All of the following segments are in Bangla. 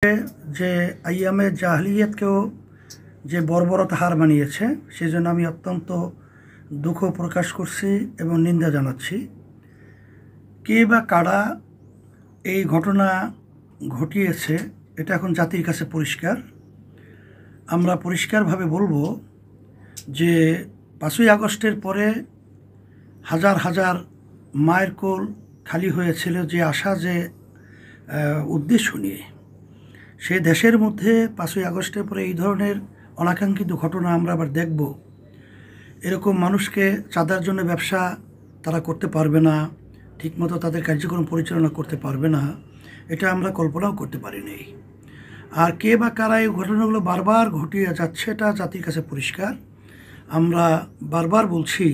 যে আইয়ামে জাহলিয়াতকেও যে বর্বরতা হার মানিয়েছে সেজন্য আমি অত্যন্ত দুঃখ প্রকাশ করছি এবং নিন্দা জানাচ্ছি। কে বা কারা এই ঘটনা ঘটিয়েছে এটা এখন জাতির কাছে পরিষ্কার। আমরা পরিষ্কারভাবে বলবো যে 5ই আগস্টের পরে হাজার হাজার মায়ের কোল খালি হয়েছিল যে আশা, যে উদ্দেশ্য নিয়ে, সে দেশের মধ্যে 5ই আগস্টের পরে এই ধরনের অনাকাঙ্ক্ষিত ঘটনা আমরা আবার দেখব। এরকম মানুষকে চাঁদার জন্য ব্যবসা তারা করতে পারবে না, ঠিকমতো তাদের কার্যক্রম পরিচালনা করতে পারবে না, এটা আমরা কল্পনাও করতে পারিনি। আর কে বা কারা এই ঘটনাগুলো বারবার ঘটিয়ে যাচ্ছে এটা জাতির কাছে পরিষ্কার। আমরা বারবার বলছি,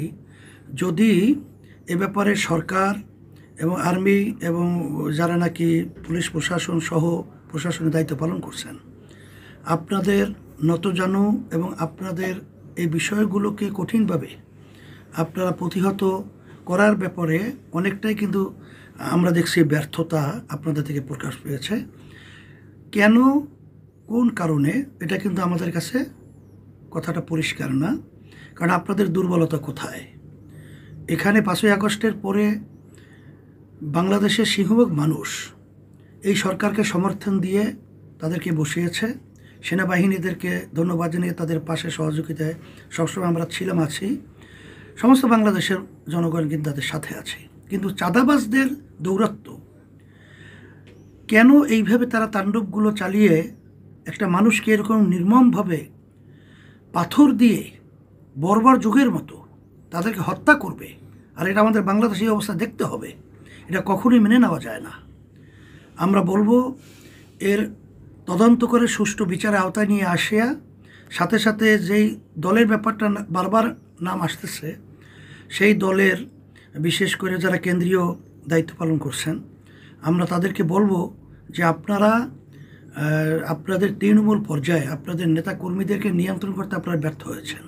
যদি এ ব্যাপারে সরকার এবং আর্মি এবং যারা নাকি পুলিশ প্রশাসন সহ প্রশাসনের দায়িত্ব পালন করছেন, আপনাদের নতজানু এবং আপনাদের এই বিষয়গুলোকে কঠিনভাবে আপনারা প্রতিহত করার ব্যাপারে অনেকটাই কিন্তু আমরা দেখছি ব্যর্থতা আপনাদের থেকে প্রকাশ পেয়েছে। কেন, কোন কারণে, এটা কিন্তু আমাদের কাছে কথাটা পরিষ্কার না। কারণ আপনাদের দুর্বলতা কোথায়? এখানে 5ই আগস্টের পরে বাংলাদেশের সিংহভাগ মানুষ এই সরকারকে সমর্থন দিয়ে তাদেরকে বসিয়েছে। সেনাবাহিনীদেরকে ধন্যবাদ জানিয়ে তাদের পাশে সহযোগিতায় সবসময় আমরা ছিলাম, আছি। সমস্ত বাংলাদেশের জনগণ কিন্তু তাদের সাথে আছে। কিন্তু চাঁদাবাজদের দৌরাত্ম্য কেন এইভাবে তারা তাণ্ডবগুলো চালিয়ে একটা মানুষকে এরকম নির্মমভাবে পাথর দিয়ে বর্বর যুগের মতো তাদেরকে হত্যা করবে, আর এটা আমাদের বাংলাদেশে এই অবস্থা দেখতে হবে, এটা কখনোই মেনে নেওয়া যায় না। আমরা বলবো এর তদন্ত করে সুষ্ঠু বিচারের আওতায় নিয়ে আসিয়া, সাথে সাথে যেই দলের ব্যাপারটা বারবার নাম আসতেছে, সেই দলের বিশেষ করে যারা কেন্দ্রীয় দায়িত্ব পালন করছেন, আমরা তাদেরকে বলবো যে আপনারা আপনাদের তৃণমূল পর্যায়ে আপনাদের নেতা কর্মীদেরকে নিয়ন্ত্রণ করতে আপনারা ব্যর্থ হয়েছেন।